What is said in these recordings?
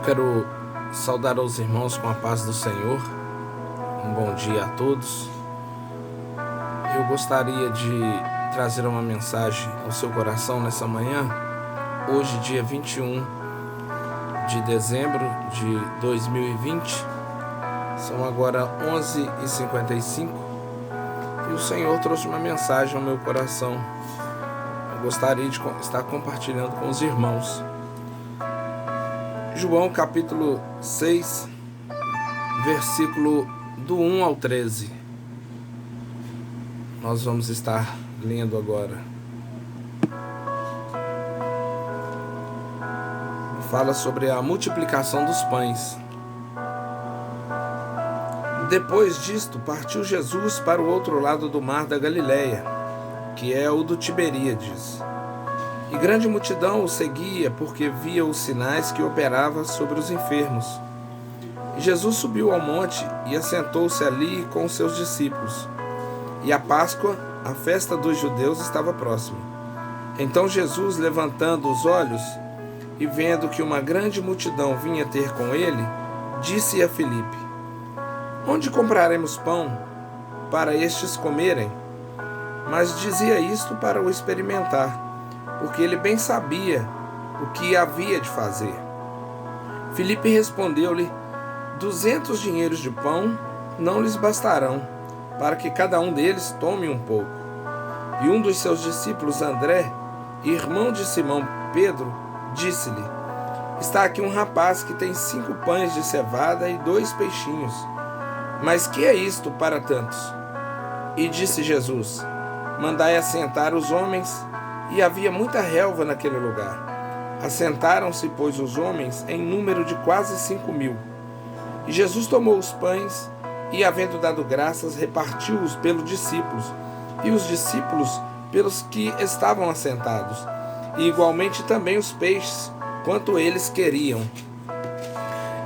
quero saudar os irmãos com a paz do Senhor. Um bom dia a todos. Eu gostaria de trazer uma mensagem ao seu coração nessa manhã. Hoje, dia 21 de dezembro de 2020. São agora 11h55 e o Senhor trouxe uma mensagem ao meu coração. Eu gostaria de estar compartilhando com os irmãos. João capítulo 6, versículo do 1 ao 13. Nós vamos estar lendo agora. Fala sobre a multiplicação dos pães. Depois disto, partiu Jesus para o outro lado do mar da Galileia, que é o do Tiberíades. E grande multidão o seguia, porque via os sinais que operava sobre os enfermos. E Jesus subiu ao monte e assentou-se ali com os seus discípulos. E a Páscoa, a festa dos judeus, estava próxima. Então Jesus, levantando os olhos e vendo que uma grande multidão vinha ter com ele, disse a Filipe: Onde compraremos pão para estes comerem? Mas dizia isto para o experimentar, porque ele bem sabia o que havia de fazer. Filipe respondeu-lhe: 200 dinheiros de pão não lhes bastarão, para que cada um deles tome um pouco. E um dos seus discípulos, André, irmão de Simão Pedro, disse-lhe: Está aqui um rapaz que tem 5 pães de cevada e 2 peixinhos. Mas que é isto para tantos? E disse Jesus: Mandai assentar os homens. E havia muita relva naquele lugar. Assentaram-se, pois, os homens em número de quase 5.000. E Jesus tomou os pães e, havendo dado graças, repartiu-os pelos discípulos, e os discípulos pelos que estavam assentados, e igualmente também os peixes, quanto eles queriam.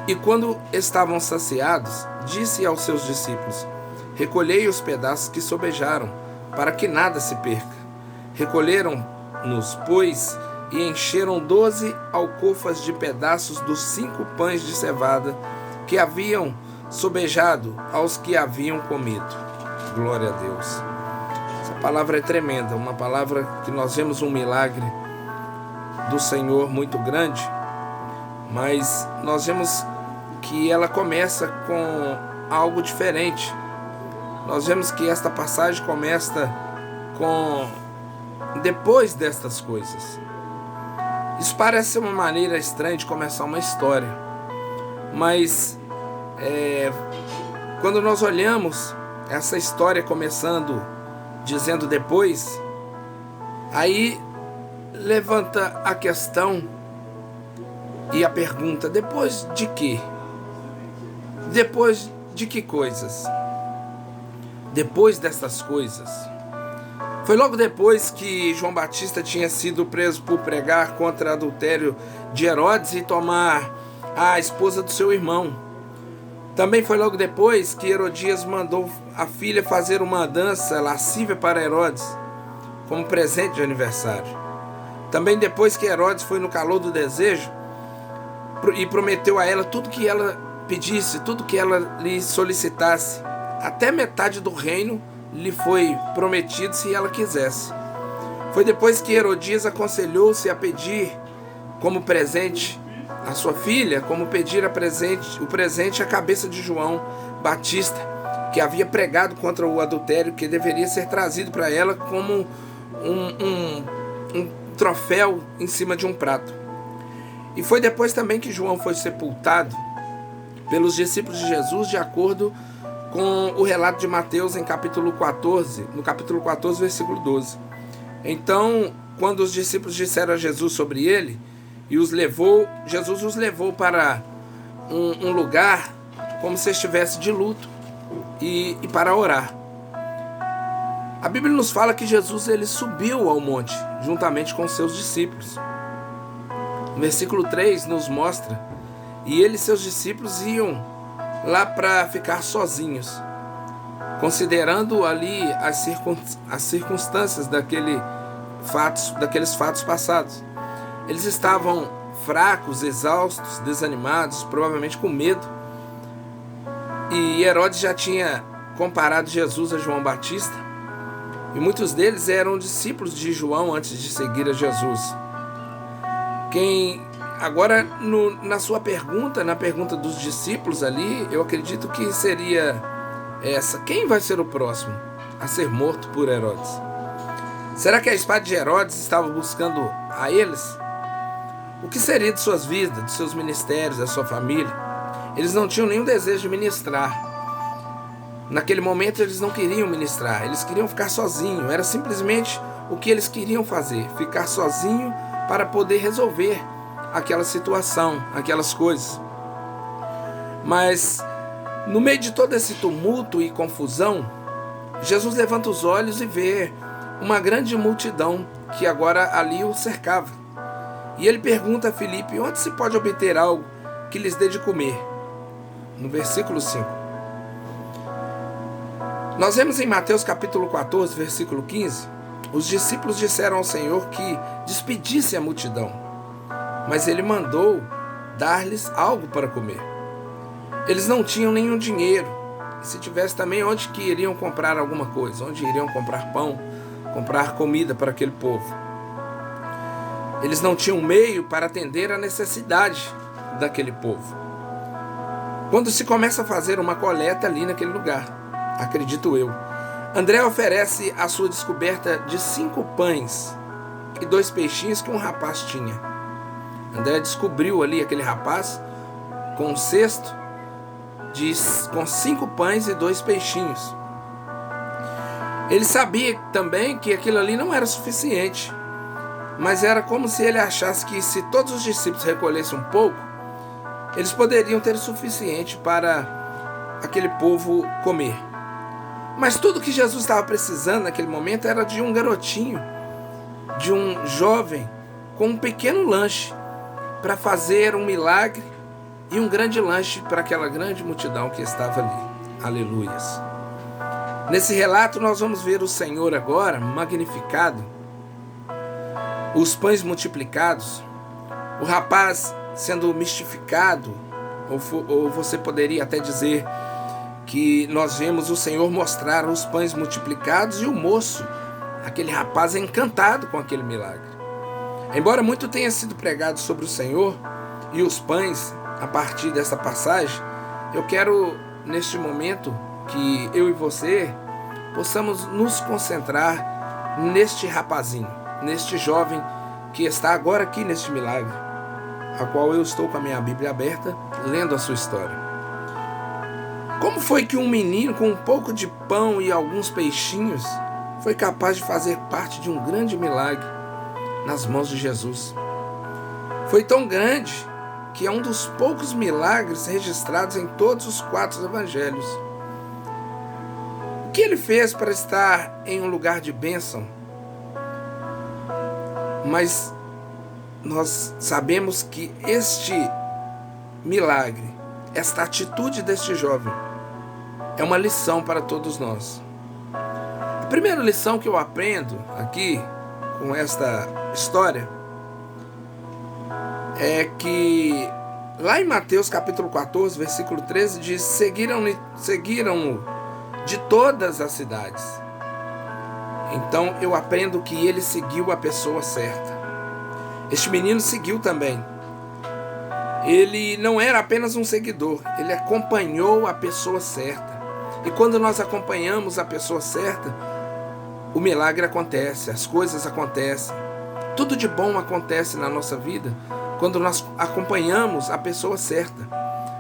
E quando estavam saciados, disse aos seus discípulos: Recolhei os pedaços que sobejaram, para que nada se perca. Recolheram-nos, pois, e encheram 12 alcofas de pedaços dos 5 pães de cevada que haviam sobejado aos que haviam comido. Glória a Deus. Essa palavra é tremenda, uma palavra que nós vemos um milagre do Senhor muito grande, mas nós vemos que ela começa com algo diferente. Nós vemos que esta passagem começa com depois destas coisas. Isso parece ser uma maneira estranha de começar uma história, mas quando nós olhamos essa história começando dizendo depois, aí levanta a questão e a pergunta: depois de quê? Depois de que coisas? Depois dessas coisas. Foi logo depois que João Batista tinha sido preso por pregar contra o adultério de Herodes e tomar a esposa do seu irmão. Também foi logo depois que Herodias mandou a filha fazer uma dança lascívia para Herodes, como presente de aniversário. Também depois que Herodes foi no calor do desejo e prometeu a ela tudo que ela pedisse, tudo que ela lhe solicitasse, até metade do reino lhe foi prometido se ela quisesse. Foi depois que Herodias aconselhou-se a pedir como presente a sua filha, como pedir o presente à cabeça de João Batista, que havia pregado contra o adultério, que deveria ser trazido para ela como um troféu em cima de um prato. E foi depois também que João foi sepultado pelos discípulos de Jesus, de acordo com o relato de Mateus no capítulo 14, versículo 12. Então, quando os discípulos disseram a Jesus sobre ele, Jesus os levou para um lugar como se estivesse de luto e para orar. A Bíblia nos fala que Jesus ele subiu ao monte juntamente com seus discípulos. O versículo 3 nos mostra: e ele e seus discípulos iam lá para ficar sozinhos, considerando ali as circunstâncias daqueles fatos passados. Eles estavam fracos, exaustos, desanimados, provavelmente com medo. E Herodes já tinha comparado Jesus a João Batista, e muitos deles eram discípulos de João antes de seguir a Jesus. Agora, na sua pergunta, na pergunta dos discípulos ali, eu acredito que seria essa: quem vai ser o próximo a ser morto por Herodes? Será que a espada de Herodes estava buscando a eles? O que seria de suas vidas, de seus ministérios, da sua família? Eles não tinham nenhum desejo de ministrar. Naquele momento eles não queriam ministrar, eles queriam ficar sozinhos. Era simplesmente o que eles queriam fazer, ficar sozinho para poder resolver aquela situação, aquelas coisas. Mas no meio de todo esse tumulto e confusão, Jesus levanta os olhos e vê uma grande multidão que agora ali o cercava. E ele pergunta a Filipe: onde se pode obter algo que lhes dê de comer? No versículo 5. Nós vemos em Mateus capítulo 14, versículo 15, os discípulos disseram ao Senhor que despedisse a multidão, mas ele mandou dar-lhes algo para comer. Eles não tinham nenhum dinheiro, e se tivesse também, onde que iriam comprar alguma coisa? Onde iriam comprar pão, comprar comida para aquele povo? Eles não tinham meio para atender a necessidade daquele povo. Quando se começa a fazer uma coleta ali naquele lugar, acredito eu, André oferece a sua descoberta de 5 pães e 2 peixinhos que um rapaz tinha. André descobriu ali aquele rapaz com um cesto com 5 pães e 2 peixinhos. Ele sabia também que aquilo ali não era suficiente, mas era como se ele achasse que se todos os discípulos recolhessem um pouco, eles poderiam ter o suficiente para aquele povo comer. Mas tudo que Jesus estava precisando naquele momento era de um garotinho, de um jovem com um pequeno lanche para fazer um milagre e um grande lanche para aquela grande multidão que estava ali. Aleluias. Nesse relato nós vamos ver o Senhor agora magnificado, os pães multiplicados, o rapaz sendo mistificado, ou você poderia até dizer que nós vemos o Senhor mostrar os pães multiplicados e o moço, aquele rapaz, encantado com aquele milagre. Embora muito tenha sido pregado sobre o Senhor e os pães a partir dessa passagem, eu quero neste momento que eu e você possamos nos concentrar neste rapazinho, neste jovem que está agora aqui neste milagre, a qual eu estou com a minha Bíblia aberta, lendo a sua história. Como foi que um menino com um pouco de pão e alguns peixinhos foi capaz de fazer parte de um grande milagre nas mãos de Jesus? Foi tão grande que é um dos poucos milagres registrados em todos os 4 evangelhos. O que ele fez para estar em um lugar de bênção? Mas nós sabemos que este milagre, esta atitude deste jovem, é uma lição para todos nós. A primeira lição que eu aprendo aqui com esta história é que lá em Mateus capítulo 14, versículo 13, diz: seguiram-no de todas as cidades. Então eu aprendo que ele seguiu a pessoa certa. Este menino seguiu também. Ele não era apenas um seguidor, ele acompanhou a pessoa certa. E quando nós acompanhamos a pessoa certa, o milagre acontece, as coisas acontecem. Tudo de bom acontece na nossa vida quando nós acompanhamos a pessoa certa.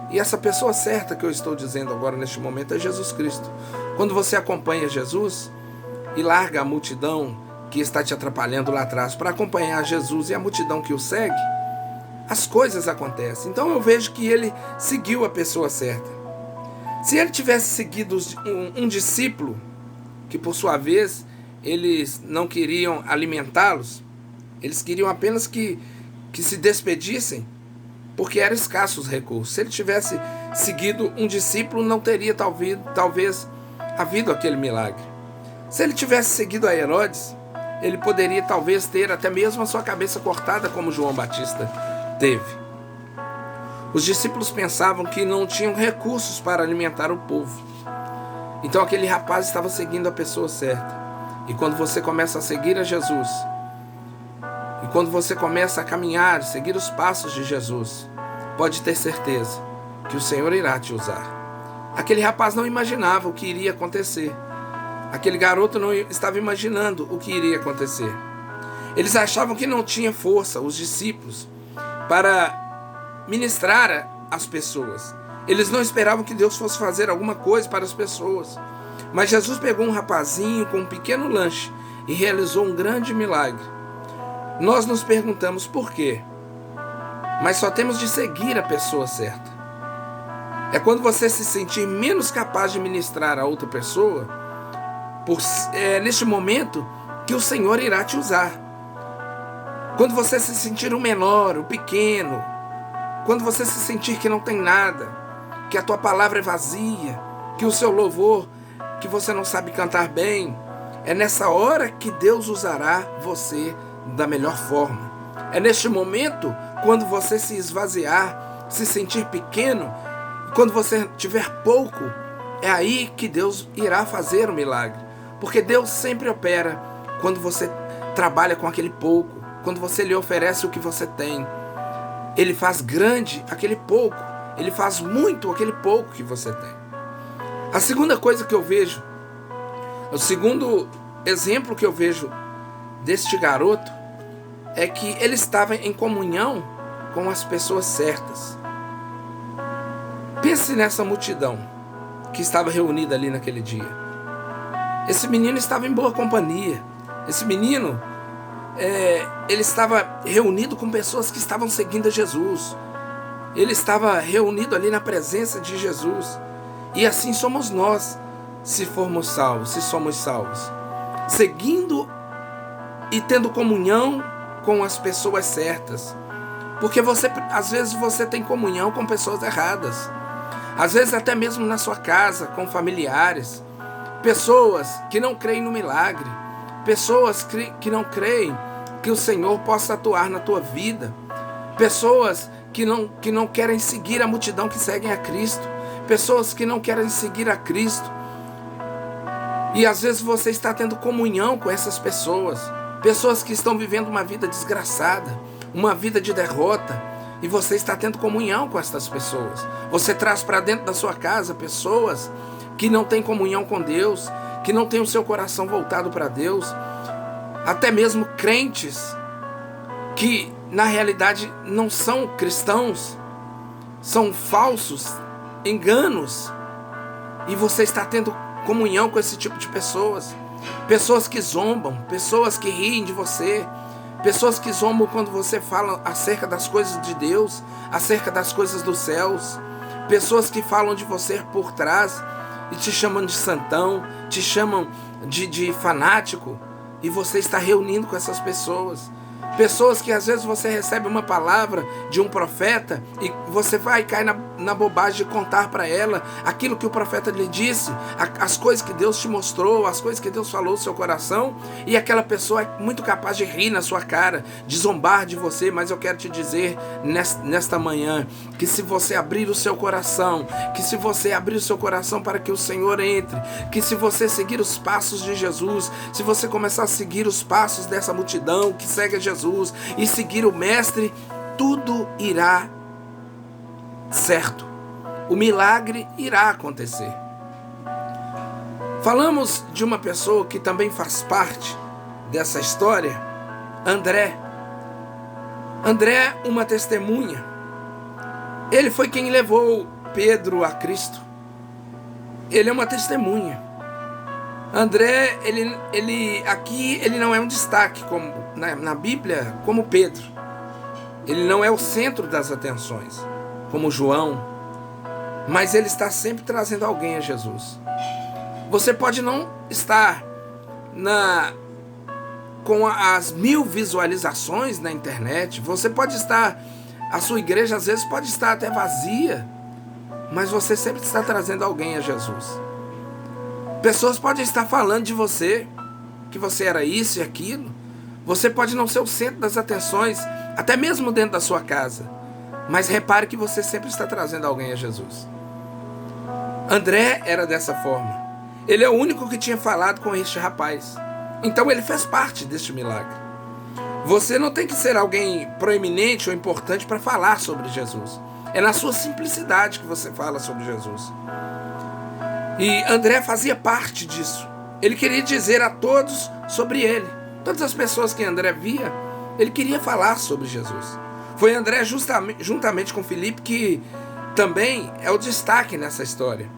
E essa pessoa certa que eu estou dizendo agora neste momento é Jesus Cristo. Quando você acompanha Jesus e larga a multidão que está te atrapalhando lá atrás para acompanhar Jesus e a multidão que o segue, as coisas acontecem. Então eu vejo que ele seguiu a pessoa certa. Se ele tivesse seguido um discípulo, que por sua vez eles não queriam alimentá-los, eles queriam apenas que se despedissem, porque eram escassos os recursos. Se ele tivesse seguido um discípulo, não teria talvez havido aquele milagre. Se ele tivesse seguido a Herodes, ele poderia talvez ter até mesmo a sua cabeça cortada como João Batista Teve. Os discípulos pensavam que não tinham recursos para alimentar o povo. Então aquele rapaz estava seguindo a pessoa certa. E quando você começa a seguir a Jesus, e quando você começa a caminhar, seguir os passos de Jesus, pode ter certeza que o Senhor irá te usar. Aquele rapaz não imaginava o que iria acontecer. Aquele garoto não estava imaginando o que iria acontecer. Eles achavam que não tinha força, os discípulos, para ministrar às pessoas. Eles não esperavam que Deus fosse fazer alguma coisa para as pessoas. Mas Jesus pegou um rapazinho com um pequeno lanche e realizou um grande milagre. Nós nos perguntamos por quê. Mas só temos de seguir a pessoa certa. É quando você se sentir menos capaz de ministrar a outra pessoa, neste momento que o Senhor irá te usar. Quando você se sentir o menor, o pequeno, quando você se sentir que não tem nada, que a tua palavra é vazia, que o seu louvor, que você não sabe cantar bem, é nessa hora que Deus usará você da melhor forma. É neste momento, quando você se esvaziar, se sentir pequeno, quando você tiver pouco, é aí que Deus irá fazer o milagre. Porque Deus sempre opera quando você trabalha com aquele pouco, quando você lhe oferece o que você tem. Ele faz grande aquele pouco, ele faz muito aquele pouco que você tem. A segunda coisa que eu vejo, o segundo exemplo que eu vejo deste garoto, é que ele estava em comunhão com as pessoas certas. Pense nessa multidão que estava reunida ali naquele dia. Esse menino estava em boa companhia. Esse menino, ele estava reunido com pessoas que estavam seguindo a Jesus. Ele estava reunido ali na presença de Jesus. E assim somos nós, se formos salvos, se somos salvos. Seguindo e tendo comunhão com as pessoas certas. Porque às vezes você tem comunhão com pessoas erradas. Às vezes até mesmo na sua casa, com familiares. Pessoas que não creem no milagre. Pessoas que não creem que o Senhor possa atuar na tua vida. Pessoas que não querem seguir a multidão que seguem a Cristo. Pessoas que não querem seguir a Cristo. E às vezes você está tendo comunhão com essas pessoas. Pessoas que estão vivendo uma vida desgraçada, uma vida de derrota. E você está tendo comunhão com essas pessoas. Você traz para dentro da sua casa pessoas que não têm comunhão com Deus, que não têm o seu coração voltado para Deus. Até mesmo crentes que na realidade não são cristãos, são falsos, enganos. E você está tendo comunhão com esse tipo de pessoas. Pessoas que zombam, pessoas que riem de você, pessoas que zombam quando você fala acerca das coisas de Deus, acerca das coisas dos céus, pessoas que falam de você por trás e te chamam de santão, te chamam de fanático, e você está reunindo com essas pessoas. Pessoas que às vezes você recebe uma palavra de um profeta e você vai cair na bobagem de contar para ela aquilo que o profeta lhe disse, as coisas que Deus te mostrou, as coisas que Deus falou no seu coração, e aquela pessoa é muito capaz de rir na sua cara, de zombar de você. Mas eu quero te dizer nesta manhã que se você abrir o seu coração, para que o Senhor entre, que se você seguir os passos de Jesus, se você começar a seguir os passos dessa multidão que segue a Jesus e seguir o Mestre, tudo irá certo. O milagre irá acontecer. Falamos de uma pessoa que também faz parte dessa história, André. André, uma testemunha. Ele foi quem levou Pedro a Cristo. Ele é uma testemunha. André, ele não é um destaque como na Bíblia, como Pedro. Ele não é o centro das atenções, como João, mas ele está sempre trazendo alguém a Jesus. Você pode não estar com as 1000 visualizações na internet, você pode estar, a sua igreja às vezes pode estar até vazia, mas você sempre está trazendo alguém a Jesus. Pessoas podem estar falando de você, que você era isso e aquilo, Você pode não ser o centro das atenções, até mesmo dentro da sua casa. Mas repare que você sempre está trazendo alguém a Jesus. André era dessa forma. Ele é o único que tinha falado com este rapaz. Então ele fez parte deste milagre. Você não tem que ser alguém proeminente ou importante para falar sobre Jesus. É na sua simplicidade que você fala sobre Jesus. E André fazia parte disso. Ele queria dizer a todos sobre ele. Todas as pessoas que André via, ele queria falar sobre Jesus. Foi André juntamente com Filipe que também é o destaque nessa história,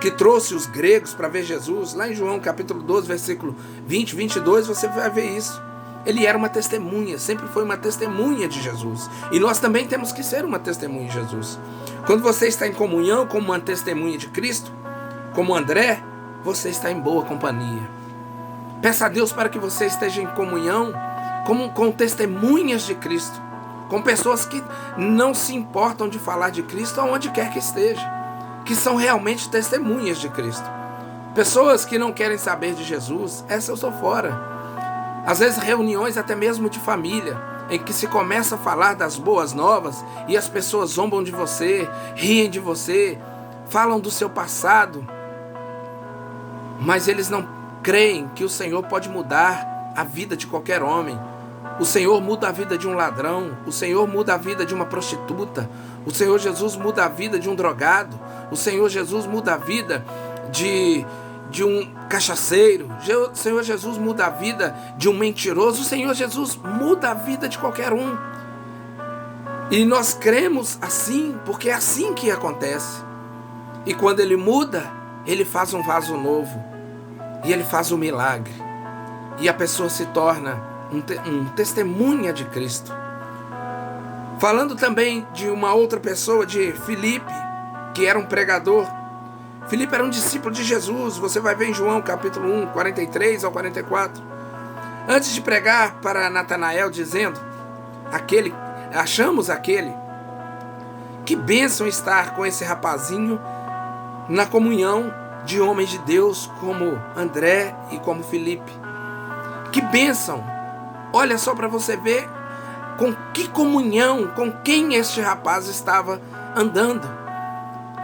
que trouxe os gregos para ver Jesus. Lá em João capítulo 12, versículo 20, 22, você vai ver isso. Ele era uma testemunha, sempre foi uma testemunha de Jesus. E nós também temos que ser uma testemunha de Jesus. Quando você está em comunhão como uma testemunha de Cristo, como André, você está em boa companhia. Peça a Deus para que você esteja em comunhão com testemunhas de Cristo, com pessoas que não se importam de falar de Cristo aonde quer que esteja, que são realmente testemunhas de Cristo. Pessoas que não querem saber de Jesus, essa eu sou fora. Às vezes reuniões até mesmo de família, em que se começa a falar das boas novas e as pessoas zombam de você, riem de você, falam do seu passado, mas eles não creem que o Senhor pode mudar a vida de qualquer homem. O Senhor muda a vida de um ladrão, o Senhor muda a vida de uma prostituta, o Senhor Jesus muda a vida de um drogado, o Senhor Jesus muda a vida de um cachaceiro, o Senhor Jesus muda a vida de um mentiroso, o Senhor Jesus muda a vida de qualquer um. E nós cremos assim, porque é assim que acontece. E quando Ele muda, Ele faz um vaso novo, e Ele faz um milagre, e a pessoa se torna um testemunha de Cristo. Falando também de uma outra pessoa, de Filipe, que era um pregador. Filipe era um discípulo de Jesus. Você vai ver em João capítulo 1, 43 ao 44. Antes de pregar para Natanael, dizendo: achamos aquele. Que bênção estar com esse rapazinho na comunhão de homens de Deus como André e como Filipe. Que bênção! Olha só para você ver com que comunhão, com quem este rapaz estava andando.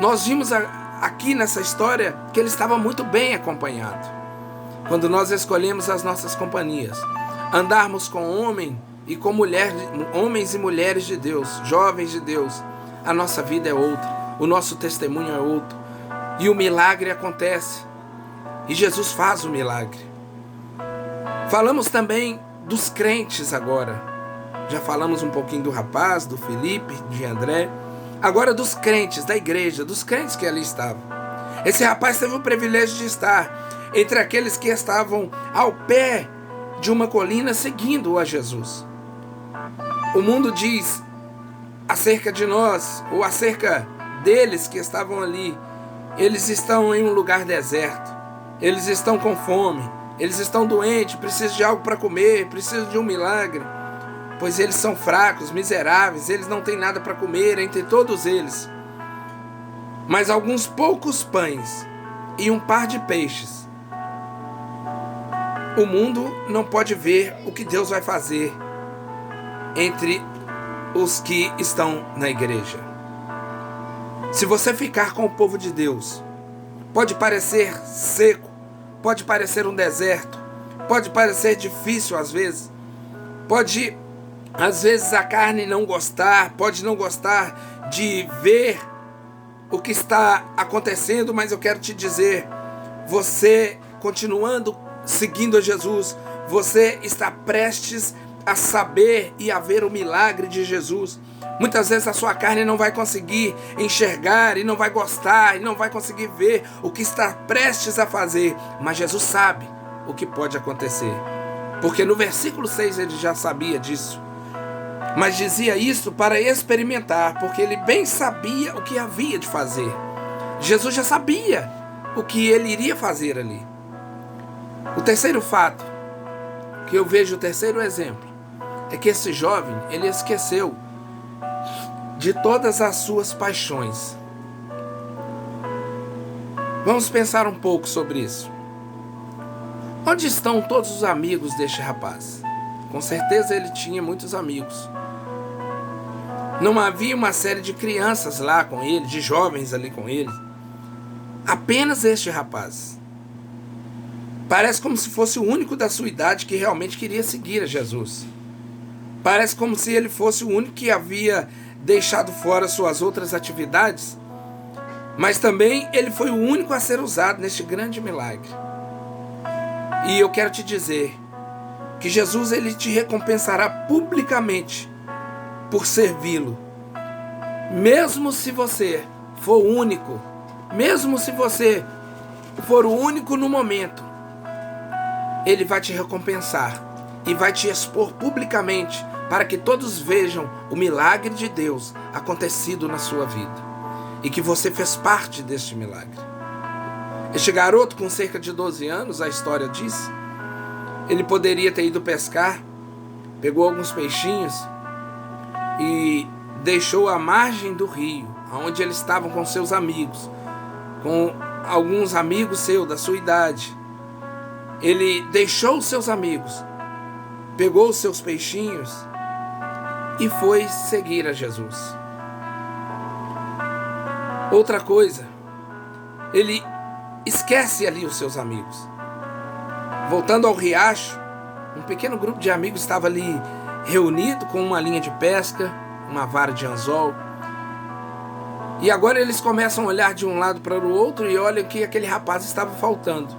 Nós vimos aqui nessa história que ele estava muito bem acompanhado. Quando nós escolhemos as nossas companhias, andarmos com homem e com mulher, homens e mulheres de Deus, jovens de Deus, a nossa vida é outra, o nosso testemunho é outro, e o milagre acontece, e Jesus faz o milagre. Falamos também dos crentes agora. Já falamos um pouquinho do rapaz, do Filipe, de André. Agora dos crentes, da igreja, dos crentes que ali estavam. Esse rapaz teve o privilégio de estar entre aqueles que estavam ao pé de uma colina seguindo a Jesus. O mundo diz acerca de nós, ou acerca deles que estavam ali: eles estão em um lugar deserto, eles estão com fome, eles estão doentes, precisam de algo para comer, precisam de um milagre. Pois eles são fracos, miseráveis, eles não têm nada para comer entre todos eles. Mas alguns poucos pães e um par de peixes. O mundo não pode ver o que Deus vai fazer entre os que estão na igreja. Se você ficar com o povo de Deus, pode parecer seco, pode parecer um deserto, pode parecer difícil às vezes, pode às vezes a carne não gostar, pode não gostar de ver o que está acontecendo, mas eu quero te dizer, você continuando seguindo a Jesus, você está prestes a saber e a ver o milagre de Jesus. Muitas vezes a sua carne não vai conseguir enxergar e não vai gostar e não vai conseguir ver o que está prestes a fazer, mas Jesus sabe o que pode acontecer, porque no versículo 6 ele já sabia disso. Mas dizia isso para experimentar, porque ele bem sabia o que havia de fazer. Jesus já sabia o que ele iria fazer ali. O terceiro fato, que eu vejo, o terceiro exemplo, é que esse jovem, ele esqueceu de todas as suas paixões. Vamos pensar um pouco sobre isso. Onde estão todos os amigos deste rapaz? Com certeza ele tinha muitos amigos. Não havia uma série de crianças lá com ele, de jovens ali com ele. Apenas este rapaz. Parece como se fosse o único da sua idade que realmente queria seguir a Jesus. Parece como se ele fosse o único que havia deixado fora suas outras atividades, mas também ele foi o único a ser usado neste grande milagre. E eu quero te dizer que Jesus ele te recompensará publicamente por servi-lo. Mesmo se você for o único, mesmo se você for o único no momento, ele vai te recompensar e vai te expor publicamente para que todos vejam o milagre de Deus acontecido na sua vida e que você fez parte deste milagre. Este garoto com cerca de 12 anos, a história diz, ele poderia ter ido pescar, pegou alguns peixinhos e deixou à margem do rio, onde eles estavam com seus amigos, com alguns amigos seus da sua idade. Ele deixou os seus amigos, pegou os seus peixinhos e foi seguir a Jesus. Outra coisa, ele esquece ali os seus amigos. Voltando ao riacho, um pequeno grupo de amigos estava ali reunido com uma linha de pesca, uma vara de anzol. E agora eles começam a olhar de um lado para o outro e olham que aquele rapaz estava faltando.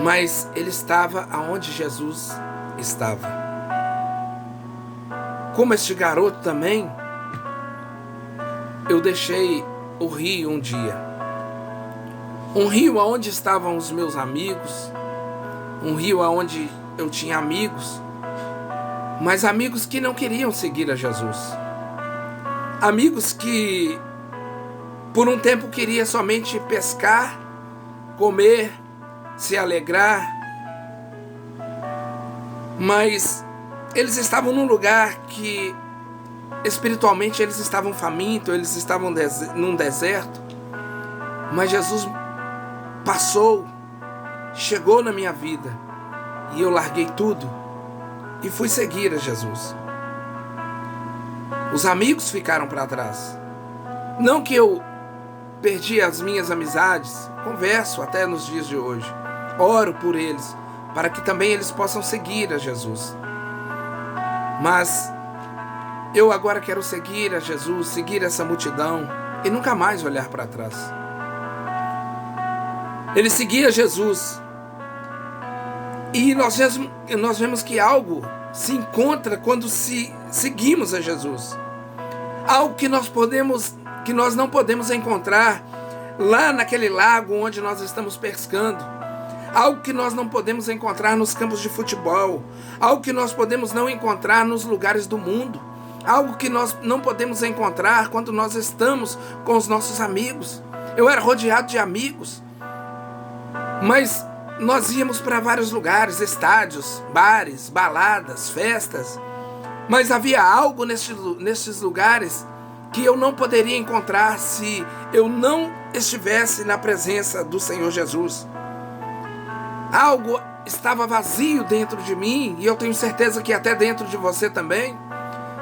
Mas ele estava aonde Jesus estava. Como este garoto também, eu deixei o rio um dia. Um rio onde estavam os meus amigos, um rio onde eu tinha amigos, mas amigos que não queriam seguir a Jesus. Amigos que por um tempo queriam somente pescar, comer, se alegrar, mas eles estavam num lugar que espiritualmente eles estavam famintos, eles estavam num deserto, mas Jesus passou, chegou na minha vida e eu larguei tudo e fui seguir a Jesus. Os amigos ficaram para trás. Não que eu perdi as minhas amizades, converso até nos dias de hoje, oro por eles, para que também eles possam seguir a Jesus. Mas eu agora quero seguir a Jesus, seguir essa multidão e nunca mais olhar para trás. Ele seguia Jesus. E nós vemos que algo se encontra quando seguimos a Jesus. Algo que nós não podemos encontrar lá naquele lago onde nós estamos pescando. Algo que nós não podemos encontrar nos campos de futebol. Algo que nós podemos não encontrar nos lugares do mundo. Algo que nós não podemos encontrar quando nós estamos com os nossos amigos. Eu era rodeado de amigos, mas nós íamos para vários lugares, estádios, bares, baladas, festas. Mas havia algo nesses lugares que eu não poderia encontrar se eu não estivesse na presença do Senhor Jesus. Algo estava vazio dentro de mim, e eu tenho certeza que até dentro de você também.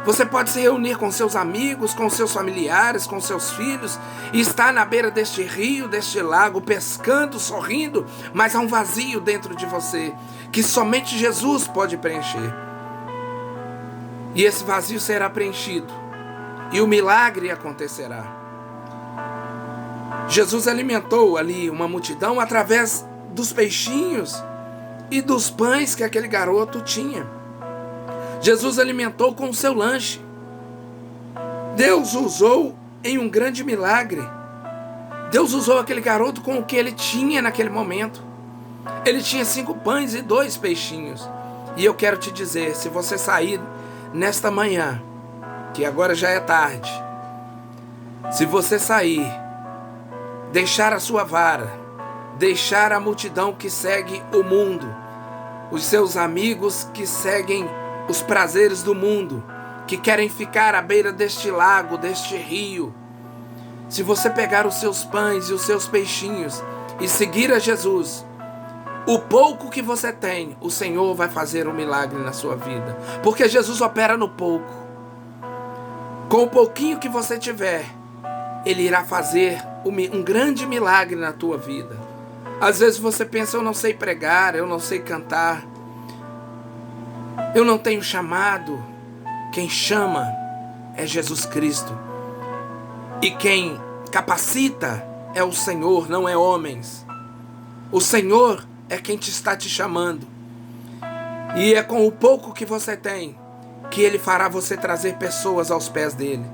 Você pode se reunir com seus amigos, com seus familiares, com seus filhos, e estar na beira deste rio, deste lago, pescando, sorrindo, mas há um vazio dentro de você, que somente Jesus pode preencher. E esse vazio será preenchido, e o milagre acontecerá. Jesus alimentou ali uma multidão através dos peixinhos e dos pães que aquele garoto tinha. Jesus alimentou com o seu lanche. Deus usou em um grande milagre. Deus usou aquele garoto com o que ele tinha naquele momento. Ele tinha 5 pães e 2 peixinhos. E eu quero te dizer, se você sair nesta manhã, que agora já é tarde, se você sair, deixar a sua vara, deixar a multidão que segue o mundo, os seus amigos que seguem os prazeres do mundo, que querem ficar à beira deste lago, deste rio, se você pegar os seus pães e os seus peixinhos e seguir a Jesus, O pouco que você tem, o Senhor vai fazer um milagre na sua vida. Porque Jesus opera no pouco. Com o pouquinho que você tiver, Ele irá fazer um grande milagre na tua vida. Às vezes você pensa, eu não sei pregar, eu não sei cantar, eu não tenho chamado. Quem chama é Jesus Cristo. E quem capacita é o Senhor, não é homens. O Senhor é quem está te chamando. E é com o pouco que você tem que Ele fará você trazer pessoas aos pés dele.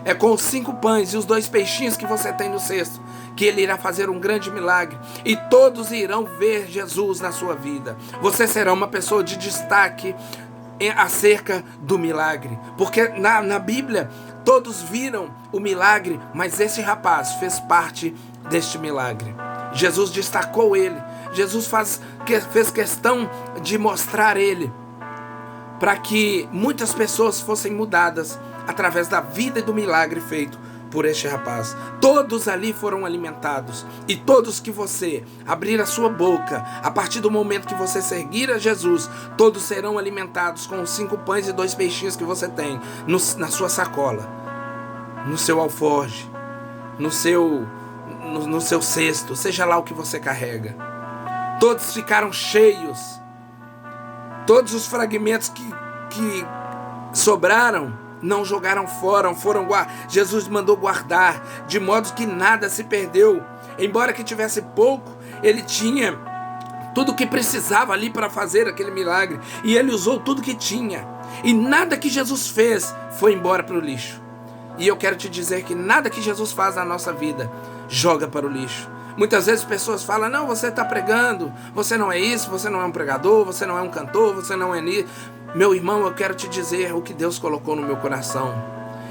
É com os 5 pães e os 2 peixinhos que você tem no cesto que Ele irá fazer um grande milagre. E todos irão ver Jesus na sua vida. Você será uma pessoa de destaque acerca do milagre. Porque na Bíblia todos viram o milagre, mas esse rapaz fez parte deste milagre. Jesus destacou ele. Jesus fez questão de mostrar ele, para que muitas pessoas fossem mudadas através da vida e do milagre feito por este rapaz. Todos ali foram alimentados. E todos que você abrir a sua boca, a partir do momento que você seguir a Jesus, todos serão alimentados com os 5 pães e 2 peixinhos que você tem na sua sacola, no seu alforje, no seu cesto, seja lá o que você carrega. Todos ficaram cheios. Todos os fragmentos que sobraram, não jogaram fora, Jesus mandou guardar, de modo que nada se perdeu. Embora que tivesse pouco, ele tinha tudo o que precisava ali para fazer aquele milagre. E ele usou tudo que tinha. E nada que Jesus fez foi embora para o lixo. E eu quero te dizer que nada que Jesus faz na nossa vida joga para o lixo. Muitas vezes pessoas falam, não, você está pregando, você não é isso, você não é um pregador, você não é um cantor, você não é nisso. Meu irmão, eu quero te dizer o que Deus colocou no meu coração.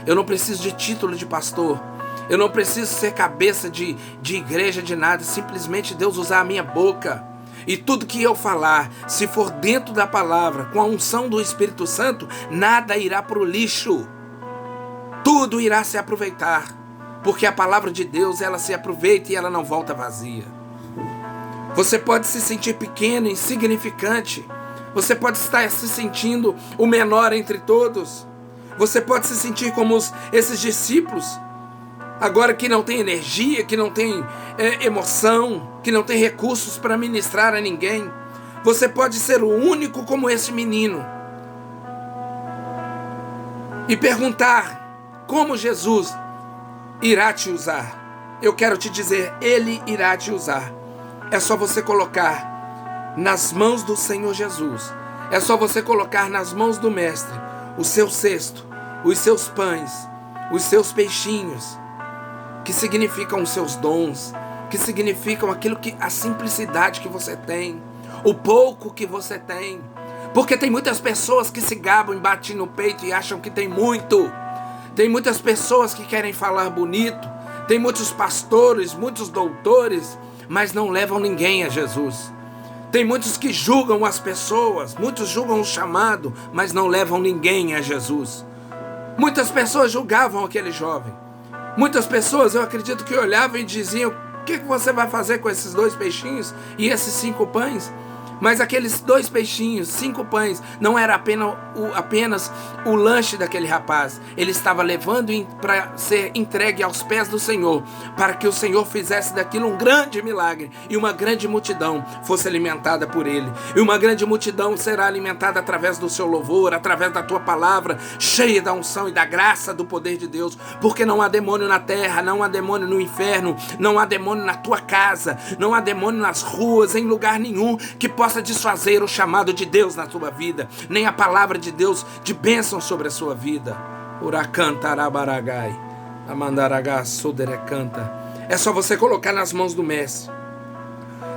Eu não preciso de título de pastor, eu não preciso ser cabeça de igreja, de nada. Simplesmente Deus usar a minha boca. E tudo que eu falar, se for dentro da palavra, com a unção do Espírito Santo, nada irá para o lixo. Tudo irá se aproveitar. Porque a palavra de Deus, ela se aproveita e ela não volta vazia. Você pode se sentir pequeno, insignificante. Você pode estar se sentindo o menor entre todos. Você pode se sentir como esses discípulos, agora que não tem energia, que não tem emoção, que não tem recursos para ministrar a ninguém. Você pode ser o único como esse menino e perguntar como Jesus irá te usar. Eu quero te dizer, Ele irá te usar. É só você colocar nas mãos do Senhor Jesus. É só você colocar nas mãos do Mestre o seu cesto, os seus pães, os seus peixinhos, que significam os seus dons, que significam a simplicidade que você tem, o pouco que você tem. Porque tem muitas pessoas que se gabam e batem no peito e acham que tem muito. Tem muitas pessoas que querem falar bonito, tem muitos pastores, muitos doutores, mas não levam ninguém a Jesus. Tem muitos que julgam as pessoas, muitos julgam o chamado, mas não levam ninguém a Jesus. Muitas pessoas julgavam aquele jovem. Muitas pessoas, eu acredito, que olhavam e diziam, o que você vai fazer com esses 2 peixinhos e esses 5 pães? Mas aqueles 2 peixinhos, 5 pães, não era apenas o lanche daquele rapaz. Ele estava levando para ser entregue aos pés do Senhor, para que o Senhor fizesse daquilo um grande milagre e uma grande multidão fosse alimentada por ele. E uma grande multidão será alimentada através do seu louvor, através da tua palavra, cheia da unção e da graça do poder de Deus. Porque não há demônio na terra, não há demônio no inferno, não há demônio na tua casa, não há demônio nas ruas, em lugar nenhum que possa desfazer o chamado de Deus na sua vida, nem a palavra de Deus de bênção sobre a sua vida. É só você colocar nas mãos do Mestre.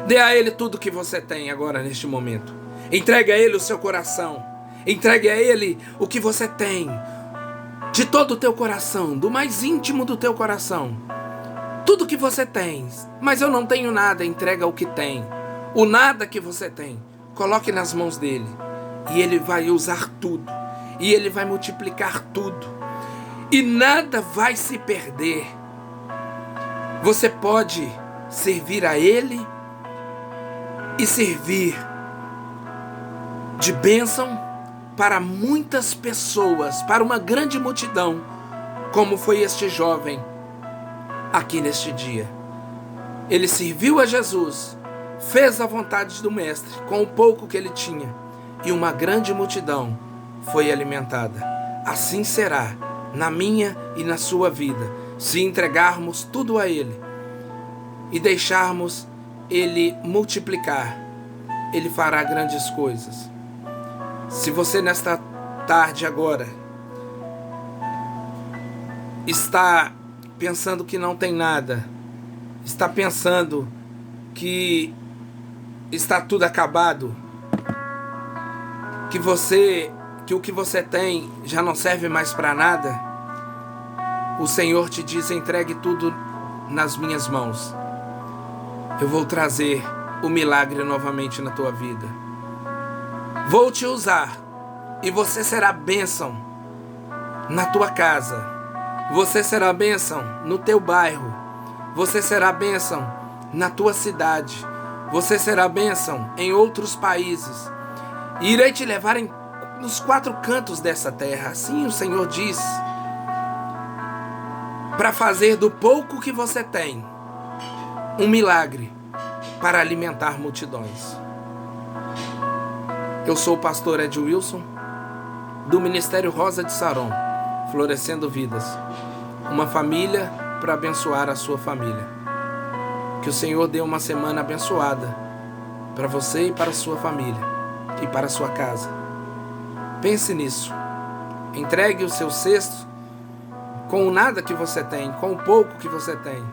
Dê a Ele tudo que você tem agora neste momento. Entregue a Ele o seu coração. Entregue a Ele o que você tem, de todo o teu coração, do mais íntimo do teu coração. Tudo que você tem. Mas eu não tenho nada. Entrega o que tem. O nada que você tem, coloque nas mãos dele. E ele vai usar tudo. E ele vai multiplicar tudo. E nada vai se perder. Você pode servir a ele e servir de bênção para muitas pessoas, para uma grande multidão, como foi este jovem aqui neste dia. Ele serviu a Jesus, fez a vontade do Mestre com o pouco que ele tinha, e uma grande multidão foi alimentada. Assim será na minha e na sua vida, se entregarmos tudo a Ele e deixarmos Ele multiplicar. Ele fará grandes coisas. Se você nesta tarde agora está pensando que não tem nada, está pensando que está tudo acabado, que o que você tem já não serve mais para nada, o Senhor te diz: entregue tudo nas minhas mãos. Eu vou trazer o milagre novamente na tua vida. Vou te usar e você será bênção na tua casa. Você será bênção no teu bairro. Você será bênção na tua cidade. Você será bênção em outros países. E irei te levar nos 4 cantos dessa terra. Assim o Senhor diz. Para fazer do pouco que você tem um milagre para alimentar multidões. Eu sou o pastor Ed Wilson, do Ministério Rosa de Saron, Florescendo Vidas. Uma família para abençoar a sua família. Que o Senhor dê uma semana abençoada para você e para a sua família e para a sua casa. Pense nisso. Entregue o seu cesto com o nada que você tem, com o pouco que você tem,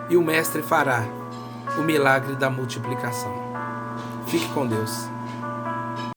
e o Mestre fará o milagre da multiplicação. Fique com Deus.